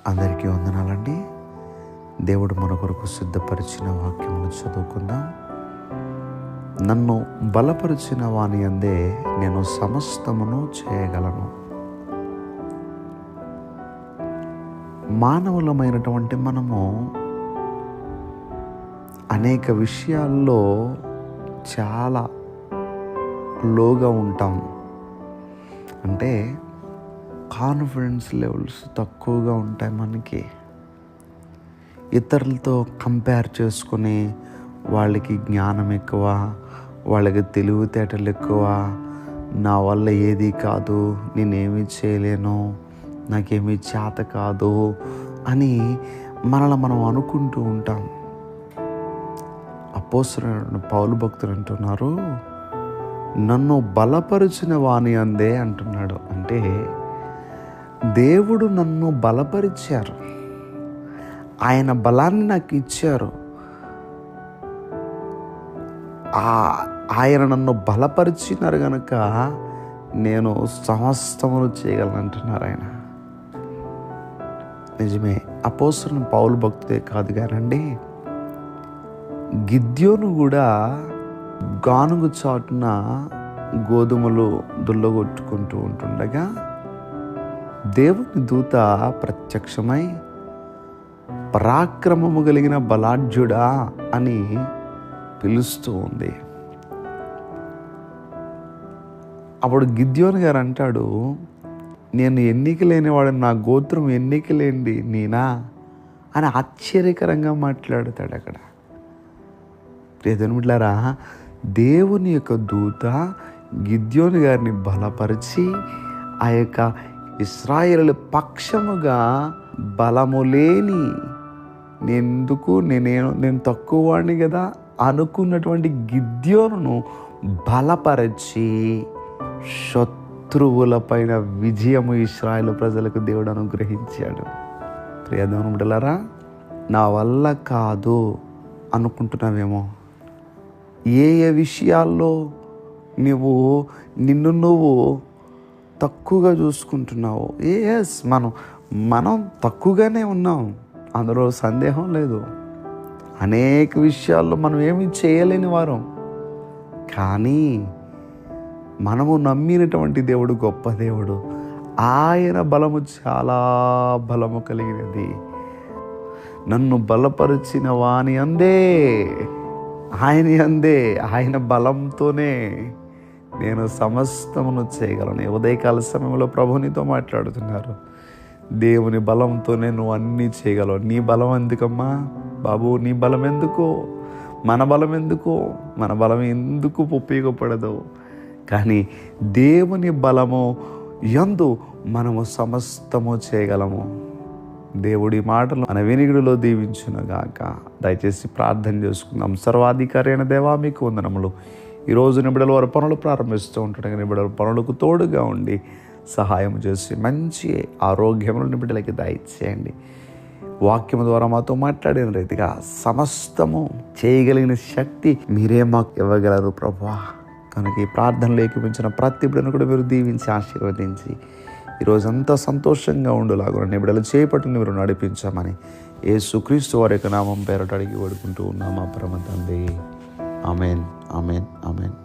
అందరికీ వందనాలండి. దేవుడు మన కొరకు సిద్ధపరిచిన వాక్యమును చదువుకుందాం. నన్ను బలపరిచిన వాని యందే నేను సమస్తమును చేయగలను. మానవులమైనటువంటి మనము అనేక విషయాల్లో చాలా లోగా ఉంటాం. అంటే కాన్ఫిడెన్స్ లెవెల్స్ తక్కువగా ఉంటాయి. మనకి ఇతరులతో కంపేర్ చేసుకుని వాళ్ళకి జ్ఞానం ఎక్కువ, వాళ్ళకి తెలివితేటలు ఎక్కువ, నా వల్ల ఏది కాదు, నేనేమీ చేయలేను, నాకేమీ చేత కాదు అని మనల్ని మనం అనుకుంటూ ఉంటాం. అపోస్తలుడైన పౌలు భక్తుడు అంటున్నారు, నన్ను బలపరిచిన వాని అందే అంటున్నాడు. అంటే దేవుడు నన్ను బలపరిచారు, ఆయన బలాన్ని నాకు ఇచ్చారు. ఆయన నన్ను బలపరిచినారు కనుక నేను సమస్తమును చేయగలను అంటున్నారు ఆయన. నిజమే, అపోస్తలుడైన పౌలు భక్తుడే కాదు కానండి, గిద్యోను కూడా గానుగు చాటున గోధుమలు దుల్లగొట్టుకుంటూ ఉంటుండగా దేవుని దూత ప్రత్యక్షమై పరాక్రమము కలిగిన బలాఢ్యుడా అని పిలుస్తూ ఉంది. అప్పుడు గిద్యోను గారు అంటాడు, నేను ఎన్నిక లేనివాడు, నా గోత్రం ఎన్నిక లేనిది నేనా అని ఆశ్చర్యకరంగా మాట్లాడతాడు అక్కడ. ప్రియమిత్రులారా, దేవుని యొక్క దూత గిద్యోను గారిని బలపరిచి ఆ యొక్క ఇశ్రాయేలు పక్షముగా బలము లేని నేను తక్కువ వాడిని కదా అనుకున్నటువంటి గిద్యోనును బలపరిచి శత్రువుల పైన విజయము ఇశ్రాయేలు ప్రజలకు దేవుడు అనుగ్రహించాడు. ప్రియదేవుని బిడ్డలారా, నా వల్ల కాదు అనుకుంటున్నావేమో, ఏ విషయాల్లో నిన్ను తక్కువగా చూసుకుంటున్నావు. మనం తక్కువగానే ఉన్నాం, అందులో సందేహం లేదు. అనేక విషయాల్లో మనం ఏమీ చేయలేని వారం, కానీ మనము నమ్మినటువంటి దేవుడు గొప్ప దేవుడు. ఆయన బలము చాలా బలము కలిగినది. నన్ను బలపరిచిన వాని అందే, ఆయన బలంతోనే నేను సమస్తమును చేయగలను. ఉదయకాల సమయంలో ప్రభు నీతో మాట్లాడుతున్నారు, దేవుని బలంతోనే నువ్వు అన్నీ చేయగలవు. నీ బలం ఎందుకమ్మా బాబు, నీ బలం ఎందుకు, మన బలం ఎందుకు, మన బలం ఎందుకు ఉపయోగపడదు. కానీ దేవుని బలము యందు మనము సమస్తము చేయగలము. దేవుడి మాటలు మన వినికిడిలో దీవించునుగాక. దయచేసి ప్రార్థన చేసుకుందాం. సర్వాధికారి అయిన దేవా, మీకు వందనములు. ఈరోజు నిబిడలు వారి పనులు ప్రారంభిస్తూ ఉంటాడు, నిబిడల పనులకు తోడుగా ఉండి సహాయం చేసి మంచి ఆరోగ్యములు నిబిడలకి దయచేయండి. వాక్యము ద్వారా మాతో మాట్లాడిన రీతిగా సమస్తము చేయగలిగిన శక్తి మీరే మాకు ఇవ్వగలరు ప్రభువా. కనుక ఈ ప్రార్థనలు ఏకీపించిన ప్రతి బిడ్డను కూడా మీరు దీవించి ఆశీర్వదించి ఈరోజంతా సంతోషంగా ఉండేలాగా నిబిడలు చేపట్టుని మీరు నడిపించామని యేసుక్రీస్తు వారి యొక్క నామం పేరట అడిగి వేడుకుంటూ ఉన్నామా పరమ తండ్రి. ఆమేన్, ఆమేన్, ఆమేన్.